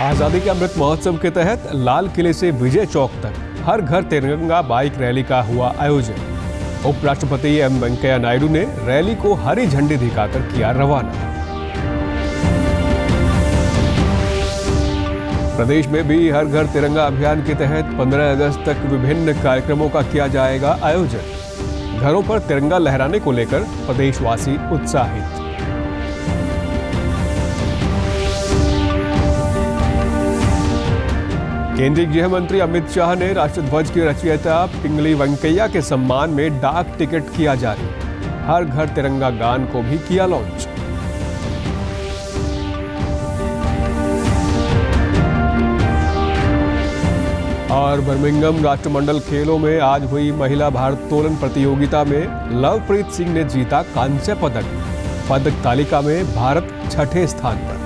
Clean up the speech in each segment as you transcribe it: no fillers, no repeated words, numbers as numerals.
आजादी के अमृत महोत्सव के तहत लाल किले से विजय चौक तक हर घर तिरंगा बाइक रैली का हुआ आयोजन। उपराष्ट्रपति एम वेंकैया नायडू ने रैली को हरी झंडी दिखाकर किया रवाना। प्रदेश में भी हर घर तिरंगा अभियान के तहत 15 अगस्त तक विभिन्न कार्यक्रमों का किया जाएगा आयोजन। घरों पर तिरंगा लहराने को लेकर प्रदेशवासी उत्साहित। केंद्रीय गृह मंत्री अमित शाह ने राष्ट्रध्वज के रचयिता पिंगली वेंकैया के सम्मान में डाक टिकट किया जारी। हर घर तिरंगा गान को भी किया लॉन्च। और बर्मिंघम राष्ट्रमंडल खेलों में आज हुई महिला भारोत्तोलन प्रतियोगिता में लवप्रीत सिंह ने जीता कांस्य पदक। पदक तालिका में भारत 6ठे स्थान पर।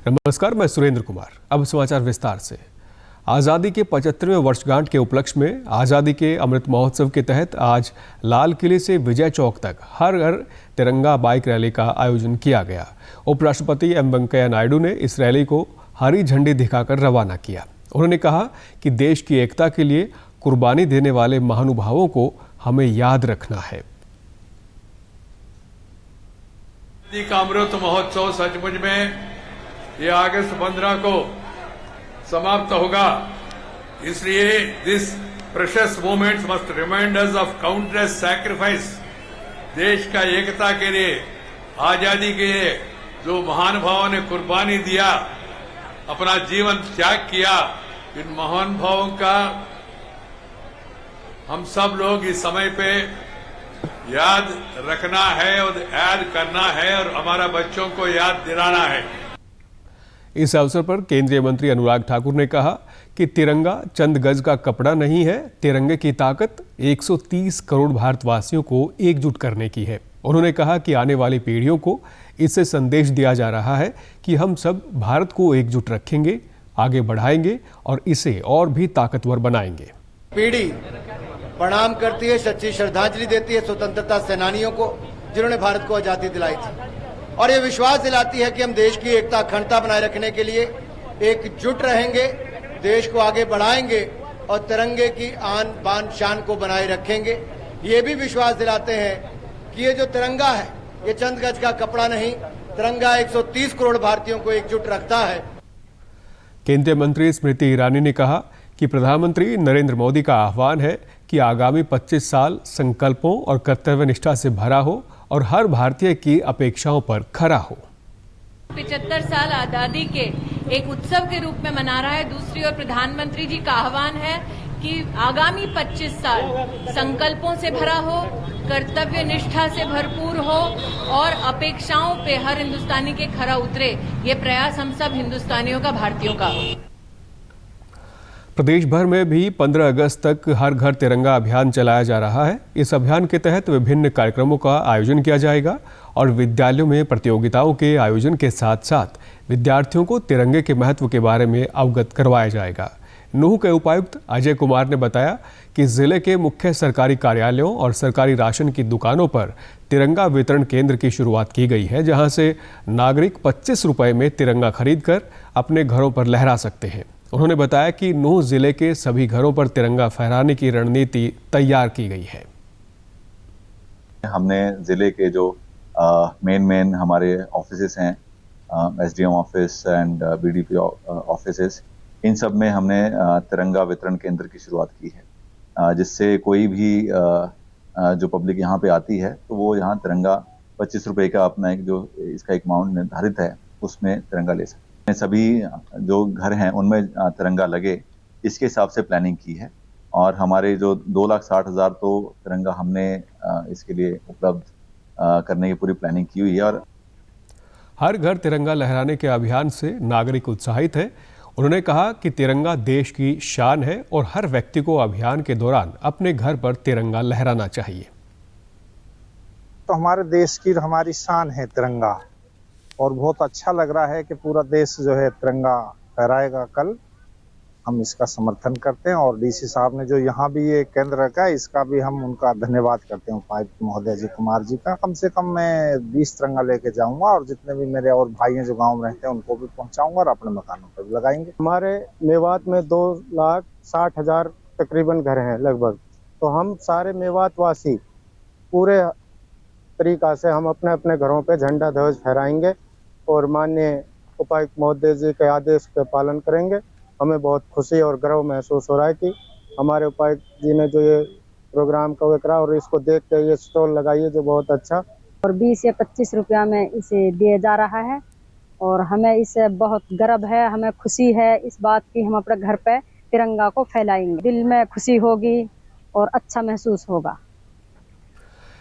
नमस्कार, मैं सुरेंद्र कुमार। अब समाचार विस्तार से। आज़ादी के 75वें वर्षगांठ के उपलक्ष्य में आज़ादी के अमृत महोत्सव के तहत आज लाल किले से विजय चौक तक हर घर तिरंगा बाइक रैली का आयोजन किया गया। उपराष्ट्रपति एम वेंकैया नायडू ने इस रैली को हरी झंडी दिखाकर रवाना किया। उन्होंने कहा कि देश की एकता के लिए कुर्बानी देने वाले महानुभावों को हमें याद रखना है। आज़ादी का अमृत महोत्सव सचमुच में ये अगस्त 15 को समाप्त होगा, इसलिए this precious moments must remind us of countless sacrifice. देश का एकता के लिए, आजादी के लिए जो महानुभावों ने कुर्बानी दिया, अपना जीवन त्याग किया, इन महानुभावों का हम सब लोग इस समय पे याद रखना है और याद करना है और हमारा बच्चों को याद दिलाना है। इस अवसर पर केंद्रीय मंत्री अनुराग ठाकुर ने कहा कि तिरंगा चंद गज का कपड़ा नहीं है, तिरंगे की ताकत 130 करोड़ भारतवासियों को एकजुट करने की है। उन्होंने कहा कि आने वाली पीढ़ियों को इससे संदेश दिया जा रहा है कि हम सब भारत को एकजुट रखेंगे, आगे बढ़ाएंगे और इसे और भी ताकतवर बनाएंगे। पीढ़ी प्रणाम करती है, सच्ची श्रद्धांजलि देती है स्वतंत्रता सेनानियों को जिन्होंने भारत को आजादी दिलाई थी, और ये विश्वास दिलाती है कि हम देश की एकता अखंडता बनाए रखने के लिए एकजुट रहेंगे, देश को आगे बढ़ाएंगे और तिरंगे की आन बान शान को बनाए रखेंगे। ये भी विश्वास दिलाते हैं कि ये जो तिरंगा है ये चंद गज का कपड़ा नहीं, तिरंगा 130 करोड़ भारतीयों को एकजुट रखता है। केंद्रीय मंत्री स्मृति ईरानी ने कहा कि प्रधानमंत्री नरेंद्र मोदी का आह्वान है कि आगामी 25 साल संकल्पों और कर्तव्य निष्ठा से भरा हो और हर भारतीय की अपेक्षाओं पर खरा हो। 75 साल आजादी के एक उत्सव के रूप में मना रहा है। दूसरी ओर प्रधानमंत्री जी का आह्वान है कि आगामी 25 साल संकल्पों से भरा हो, कर्तव्य निष्ठा से भरपूर हो और अपेक्षाओं पे हर हिंदुस्तानी के खरा उतरे। ये प्रयास हम सब हिंदुस्तानियों का, भारतीयों का हो। प्रदेश भर में भी 15 अगस्त तक हर घर तिरंगा अभियान चलाया जा रहा है। इस अभियान के तहत विभिन्न कार्यक्रमों का आयोजन किया जाएगा और विद्यालयों में प्रतियोगिताओं के आयोजन के साथ साथ विद्यार्थियों को तिरंगे के महत्व के बारे में अवगत करवाया जाएगा। नूंह के उपायुक्त अजय कुमार ने बताया कि जिले के मुख्य सरकारी कार्यालयों और सरकारी राशन की दुकानों पर तिरंगा वितरण केंद्र की शुरुआत की गई है, जहां से नागरिक 25 रुपए में तिरंगा खरीदकर अपने घरों पर लहरा सकते हैं। उन्होंने बताया कि नूंह जिले के सभी घरों पर तिरंगा फहराने की रणनीति तैयार की गई है। हमने जिले के जो मेन हमारे ऑफिसेस हैं, SDM office and BDP offices, इन सब में हमने तिरंगा वितरण केंद्र की शुरुआत की है, जिससे कोई भी जो पब्लिक यहाँ पे आती है तो वो यहाँ तिरंगा 25 रुपए का अपना एक जो इसका एक अमाउंट निर्धारित है उसमें तिरंगा ले सकते हैं। सभी जो घर हैं उनमें तिरंगा लगे, इसके हिसाब से प्लानिंग की है और हमारे जो 2,60,000 तो तिरंगा हमने इसके लिए उपलब्ध करने की पूरी प्लानिंग की हुई है। और हर घर तिरंगा लहराने के अभियान से नागरिक उत्साहित है। उन्होंने कहा कि तिरंगा देश की शान है और हर व्यक्ति को अभियान के दौरान अपने घर पर तिरंगा लहराना चाहिए। तो हमारे देश की हमारी शान है तिरंगा, और बहुत अच्छा लग रहा है कि पूरा देश जो है तिरंगा फहराएगा कल। हम इसका समर्थन करते हैं। और डीसी साहब ने जो यहाँ भी ये केंद्र रखा है, इसका भी हम उनका धन्यवाद करते हैं, उपायुक्त महोदय जी कुमार जी का। कम से कम मैं 20 तिरंगा लेके जाऊंगा और जितने भी मेरे और भाई हैं जो गांव में रहते हैं उनको भी पहुंचाऊंगा और अपने मकानों पर भी लगाएंगे। हमारे मेवात में 2,60,000 तकरीबन घर हैं लगभग, तो हम सारे मेवात वासी पूरे तरीका से हम अपने अपने घरों पे झंडा ध्वज फहराएंगे और माननीय उपायुक्त महोदय जी के आदेश का पालन करेंगे। हमें बहुत खुशी और गर्व महसूस हो रहा है कि हमारे उपायुक्त जी ने जो ये प्रोग्राम का करा और इसको देख के ये स्टॉल लगाई है जो बहुत अच्छा। और 20 या 25 रुपया में इसे दिया जा रहा है और हमें इससे बहुत गर्व है, हमें खुशी है इस बात की। हम अपने घर पे तिरंगा को फैलाएंगे, दिल में खुशी होगी और अच्छा महसूस होगा।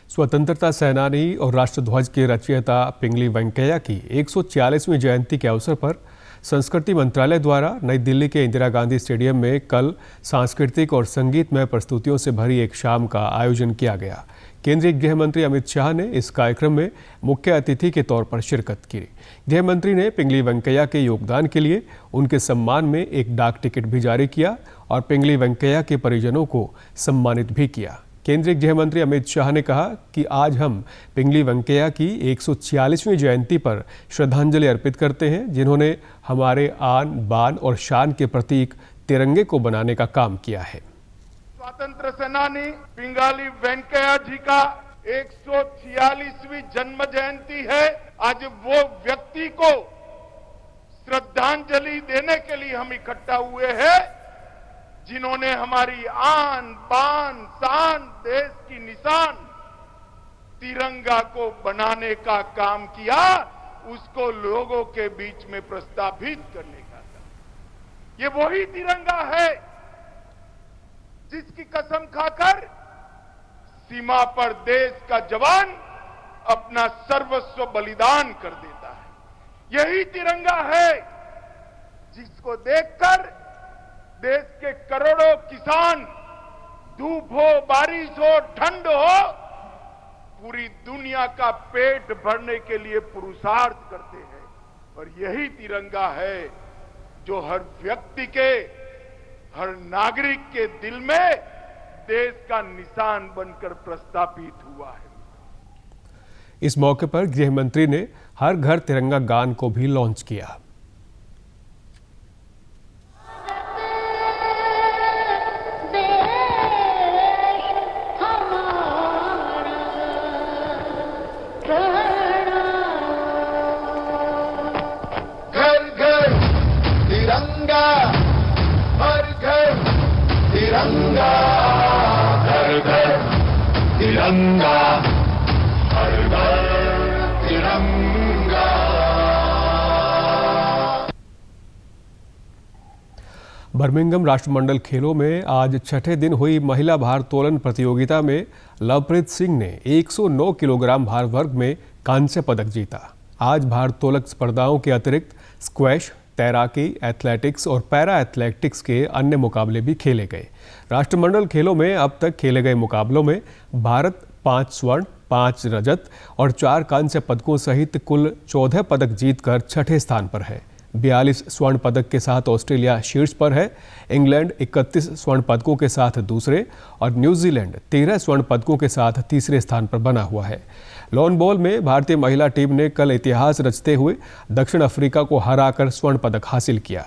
स्वतंत्रता सेनानी और राष्ट्रध्वज के रचयिता पिंगली वेंकैया की 146वीं जयंती के अवसर पर संस्कृति मंत्रालय द्वारा नई दिल्ली के इंदिरा गांधी स्टेडियम में कल सांस्कृतिक और संगीतमय प्रस्तुतियों से भरी एक शाम का आयोजन किया गया। केंद्रीय गृह मंत्री अमित शाह ने इस कार्यक्रम में मुख्य अतिथि के तौर पर शिरकत की। गृह मंत्री ने पिंगली वेंकैया के योगदान के लिए उनके सम्मान में एक डाक टिकट भी जारी किया और पिंगली वेंकैया के परिजनों को सम्मानित भी किया। केंद्रीय गृह मंत्री अमित शाह ने कहा कि आज हम पिंगली वेंकैया की 146वीं जयंती पर श्रद्धांजलि अर्पित करते हैं, जिन्होंने हमारे आन बान और शान के प्रतीक तिरंगे को बनाने का काम किया है। स्वतंत्र सेनानी पिंगली वेंकैया जी का 146वीं जन्म जयंती है। आज वो व्यक्ति को श्रद्धांजलि देने के लिए हम इकट्ठा हुए हैं जिन्होंने हमारी आन बान शान देश की निशान तिरंगा को बनाने का काम किया, उसको लोगों के बीच में प्रस्तावित करने का काम। ये वही तिरंगा है जिसकी कसम खाकर सीमा पर देश का जवान अपना सर्वस्व बलिदान कर देता है। यही तिरंगा है जिसको देखकर देश के करोड़ों किसान, धूप हो बारिश हो ठंड हो, पूरी दुनिया का पेट भरने के लिए पुरुषार्थ करते हैं। और यही तिरंगा है जो हर व्यक्ति के, हर नागरिक के दिल में देश का निशान बनकर प्रस्थापित हुआ है। इस मौके पर गृह मंत्री ने हर घर तिरंगा गान को भी लॉन्च किया। तिरंगा हर घर तिरंगा। बर्मिंघम राष्ट्रमंडल खेलों में आज छठे दिन हुई महिला भारोत्तोलन प्रतियोगिता में लवप्रीत सिंह ने 109 किलोग्राम भार वर्ग में कांस्य पदक जीता। आज भारोत्तोलक स्पर्धाओं के अतिरिक्त स्क्वैश, तैराकी, एथलेटिक्स और पैरा एथलेटिक्स के अन्य मुकाबले भी खेले गए। राष्ट्रमंडल खेलों में अब तक खेले गए मुकाबलों में भारत 5 स्वर्ण, 5 रजत और 4 कांस्य पदकों सहित कुल 14 पदक जीतकर छठे स्थान पर है। 42 स्वर्ण पदक के साथ ऑस्ट्रेलिया शीर्ष पर है। इंग्लैंड 31 स्वर्ण पदकों के साथ दूसरे और न्यूजीलैंड 13 स्वर्ण पदकों के साथ तीसरे स्थान पर बना हुआ है। लॉन बॉल में भारतीय महिला टीम ने कल इतिहास रचते हुए दक्षिण अफ्रीका को हराकर स्वर्ण पदक हासिल किया।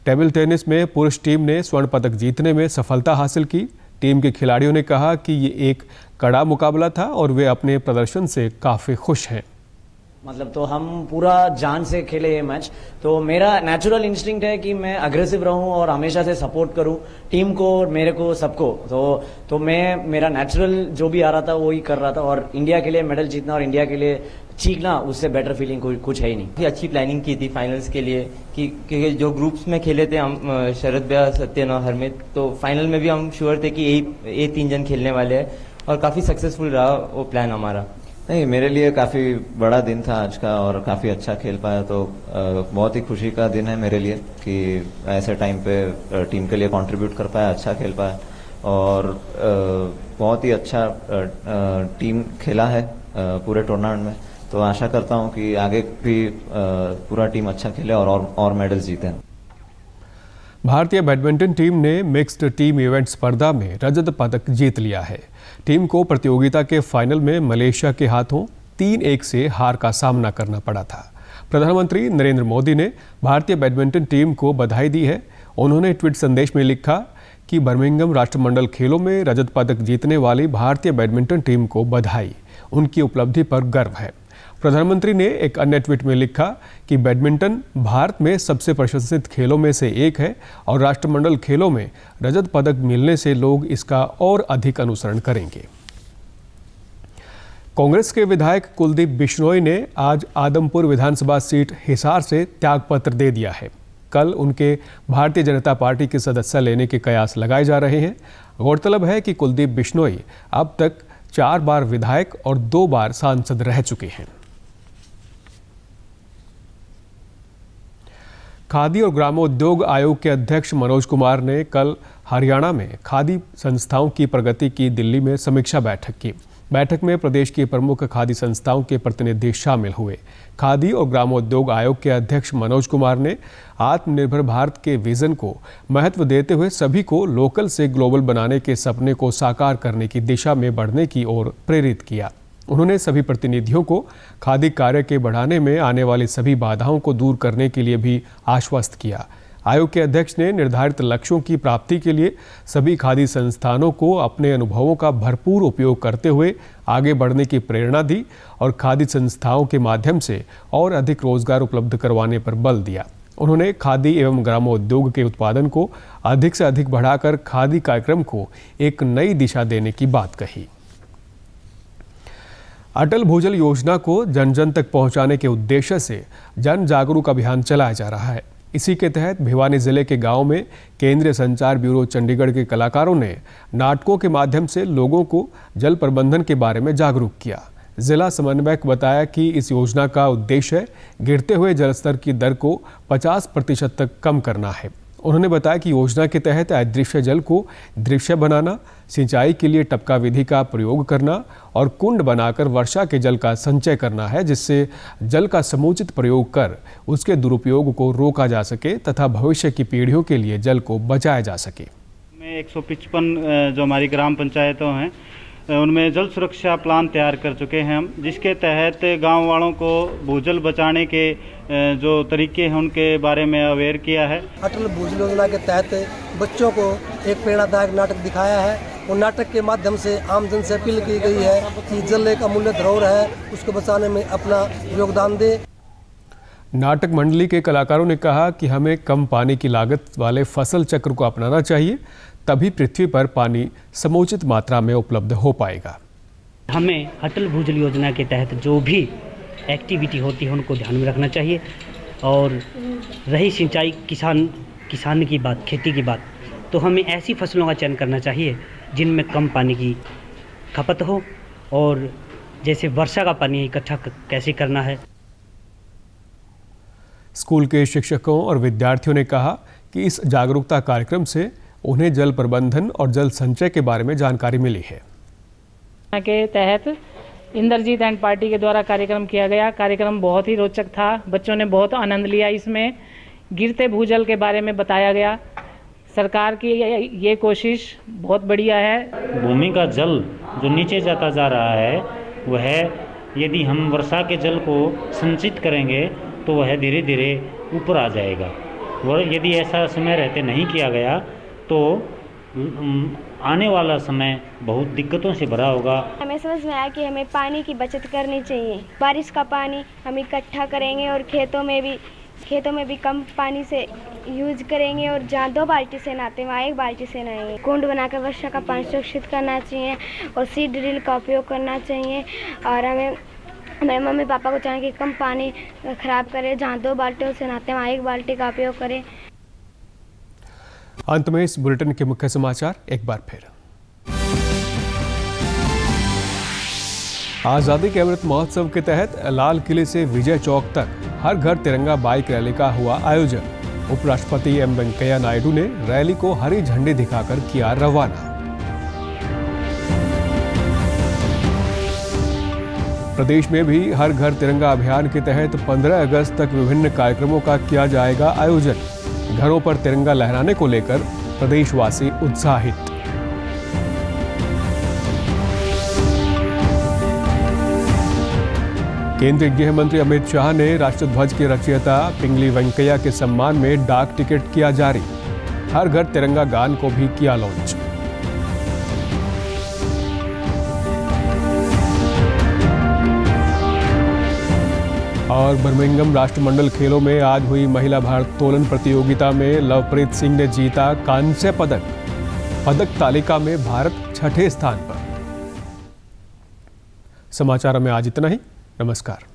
टेबल टेनिस में पुरुष टीम ने स्वर्ण पदक जीतने में सफलता हासिल की। टीम के खिलाड़ियों ने कहा कि ये एक कड़ा मुकाबला था और वे अपने प्रदर्शन से काफ़ी खुश हैं। मतलब तो हम पूरा जान से खेले ये मैच, तो मेरा नेचुरल इंस्टिंक्ट है कि मैं अग्रेसिव रहूं और हमेशा से सपोर्ट करूं टीम को और मेरे को सबको। तो मैं मेरा नेचुरल जो भी आ रहा था वो ही कर रहा था और इंडिया के लिए मेडल जीतना और इंडिया के लिए चीखना, उससे बेटर फीलिंग कुछ है ही नहीं। अच्छी प्लानिंग की थी फाइनल्स के लिए कि जो ग्रुप्स में खेले थे हम, शरद भैया, सत्यन और हरमित, तो फाइनल में भी हम श्योर थे कि यही 3 जन खेलने वाले हैं और काफ़ी सक्सेसफुल रहा वो प्लान हमारा। नहीं, मेरे लिए काफ़ी बड़ा दिन था आज का और काफ़ी अच्छा खेल पाया, तो बहुत ही खुशी का दिन है मेरे लिए कि ऐसे टाइम पे टीम के लिए कंट्रीब्यूट कर पाया, अच्छा खेल पाया और बहुत ही अच्छा टीम खेला है पूरे टूर्नामेंट में। तो आशा करता हूं कि आगे भी पूरा टीम अच्छा खेले और मेडल्स जीते। भारतीय बैडमिंटन टीम ने मिक्स्ड टीम इवेंट स्पर्धा में रजत पदक जीत लिया है। टीम को प्रतियोगिता के फाइनल में मलेशिया के हाथों 3-1 से हार का सामना करना पड़ा था। प्रधानमंत्री नरेंद्र मोदी ने भारतीय बैडमिंटन टीम को बधाई दी है। उन्होंने ट्वीट संदेश में लिखा कि बर्मिंघम राष्ट्रमंडल खेलों में रजत पदक जीतने वाली भारतीय बैडमिंटन टीम को बधाई, उनकी उपलब्धि पर गर्व है। प्रधानमंत्री ने एक अन्य ट्वीट में लिखा कि बैडमिंटन भारत में सबसे प्रशंसित खेलों में से एक है और राष्ट्रमंडल खेलों में रजत पदक मिलने से लोग इसका और अधिक अनुसरण करेंगे। कांग्रेस के विधायक कुलदीप बिश्नोई ने आज आदमपुर विधानसभा सीट हिसार से त्यागपत्र दे दिया है। कल उनके भारतीय जनता पार्टी की सदस्यता लेने के कयास लगाए जा रहे हैं। गौरतलब है कि कुलदीप बिश्नोई अब तक 4 बार विधायक और 2 बार सांसद रह चुके हैं। खादी और ग्रामोद्योग आयोग के अध्यक्ष मनोज कुमार ने कल हरियाणा में खादी संस्थाओं की प्रगति की दिल्ली में समीक्षा बैठक की। बैठक में प्रदेश की प्रमुख खादी संस्थाओं के प्रतिनिधि शामिल हुए। खादी और ग्रामोद्योग आयोग के अध्यक्ष मनोज कुमार ने आत्मनिर्भर भारत के विजन को महत्व देते हुए सभी को लोकल से ग्लोबल बनाने के सपने को साकार करने की दिशा में बढ़ने की ओर प्रेरित किया। उन्होंने सभी प्रतिनिधियों को खादी कार्य के बढ़ाने में आने वाली सभी बाधाओं को दूर करने के लिए भी आश्वस्त किया। आयोग के अध्यक्ष ने निर्धारित लक्ष्यों की प्राप्ति के लिए सभी खादी संस्थानों को अपने अनुभवों का भरपूर उपयोग करते हुए आगे बढ़ने की प्रेरणा दी और खादी संस्थाओं के माध्यम से और अधिक रोजगार उपलब्ध करवाने पर बल दिया। उन्होंने खादी एवं ग्रामोद्योग के उत्पादन को अधिक से अधिक बढ़ाकर खादी कार्यक्रम को एक नई दिशा देने की बात कही। अटल भूजल योजना को जन जन तक पहुंचाने के उद्देश्य से जन जागरूक अभियान चलाया जा रहा है। इसी के तहत भिवानी जिले के गांव में केंद्रीय संचार ब्यूरो चंडीगढ़ के कलाकारों ने नाटकों के माध्यम से लोगों को जल प्रबंधन के बारे में जागरूक किया। जिला समन्वयक बताया कि इस योजना का उद्देश्य गिरते हुए जल स्तर की दर को 50% तक कम करना है। उन्होंने बताया कि योजना के तहत अदृश्य जल को दृश्य बनाना, सिंचाई के लिए टपका विधि का प्रयोग करना और कुंड बनाकर वर्षा के जल का संचय करना है, जिससे जल का समुचित प्रयोग कर उसके दुरुपयोग को रोका जा सके तथा भविष्य की पीढ़ियों के लिए जल को बचाया जा सके। में 155 जो हमारी ग्राम पंचायतों हैं उनमें जल सुरक्षा प्लान तैयार कर चुके हैं हम, जिसके तहत गांव वालों को भूजल बचाने के जो तरीके हैं उनके बारे में अवेयर किया है। अटल भूजल योजना के तहत बच्चों को एक प्रेरणादायक नाटक दिखाया है और नाटक के माध्यम से आमजन से अपील की गई है कि जल एक अमूल्य धरोहर है, उसको बचाने में अपना योगदान दे। नाटक मंडली के कलाकारों ने कहा कि हमें कम पानी की लागत वाले फसल चक्र को अपनाना चाहिए, तभी पृथ्वी पर पानी समुचित मात्रा में उपलब्ध हो पाएगा। हमें अटल भूजल योजना के तहत जो भी एक्टिविटी होती है उनको ध्यान में रखना चाहिए। और रही सिंचाई किसान की बात, खेती की बात, तो हमें ऐसी फसलों का चयन करना चाहिए जिनमें कम पानी की खपत हो और जैसे वर्षा का पानी इकट्ठा कैसे करना है। स्कूल के शिक्षकों और विद्यार्थियों ने कहा कि इस जागरूकता कार्यक्रम से उन्हें जल प्रबंधन और जल संचय के बारे में जानकारी मिली है। के तहत इंद्रजीत एंड पार्टी के द्वारा कार्यक्रम किया गया। कार्यक्रम बहुत ही रोचक था, बच्चों ने बहुत आनंद लिया। इसमें गिरते भूजल के बारे में बताया गया। सरकार की ये कोशिश बहुत बढ़िया है। भूमि का जल जो नीचे जाता जा रहा है वह यदि हम वर्षा के जल को संचित करेंगे तो वह धीरे धीरे ऊपर आ जाएगा। और यदि ऐसा समय रहते नहीं किया गया तो आने वाला समय बहुत दिक्कतों से भरा होगा। हमें समझ में आया कि हमें पानी की बचत करनी चाहिए। बारिश का पानी हम इकट्ठा करेंगे और खेतों में भी कम पानी से यूज करेंगे और जहाँ 2 बाल्टी से नहाते वहाँ 1 बाल्टी से नहाएंगे। कुंड बनाकर वर्षा का पानी सुरक्षित करना चाहिए और सीड ड्रिल का उपयोग करना चाहिए। और हमें मम्मी पापा को चाहिए कि कम पानी खराब करें, जहाँ 2 बाल्टियों से नहाते वहाँ 1 बाल्टी का उपयोग करें। अंत में इस बुलेटिन के मुख्य समाचार एक बार फिर। आजादी के अमृत महोत्सव के तहत लाल किले से विजय चौक तक हर घर तिरंगा बाइक रैली का हुआ आयोजन। उपराष्ट्रपति एम वेंकैया नायडू ने रैली को हरी झंडी दिखाकर किया रवाना। प्रदेश में भी हर घर तिरंगा अभियान के तहत 15 अगस्त तक विभिन्न कार्यक्रमों का किया जाएगा आयोजन। घरों पर तिरंगा लहराने को लेकर प्रदेशवासी उत्साहित। केंद्रीय गृह मंत्री अमित शाह ने राष्ट्रध्वज के रचयिता पिंगली वेंकैया के सम्मान में डाक टिकट किया जारी। हर घर तिरंगा गान को भी किया लॉन्च। और बर्मिंघम राष्ट्रमंडल खेलों में आज हुई महिला भारोत्तोलन प्रतियोगिता में लवप्रीत सिंह ने जीता कांस्य पदक। पदक तालिका में भारत 6ठे स्थान पर। समाचारों में आज इतना ही। नमस्कार।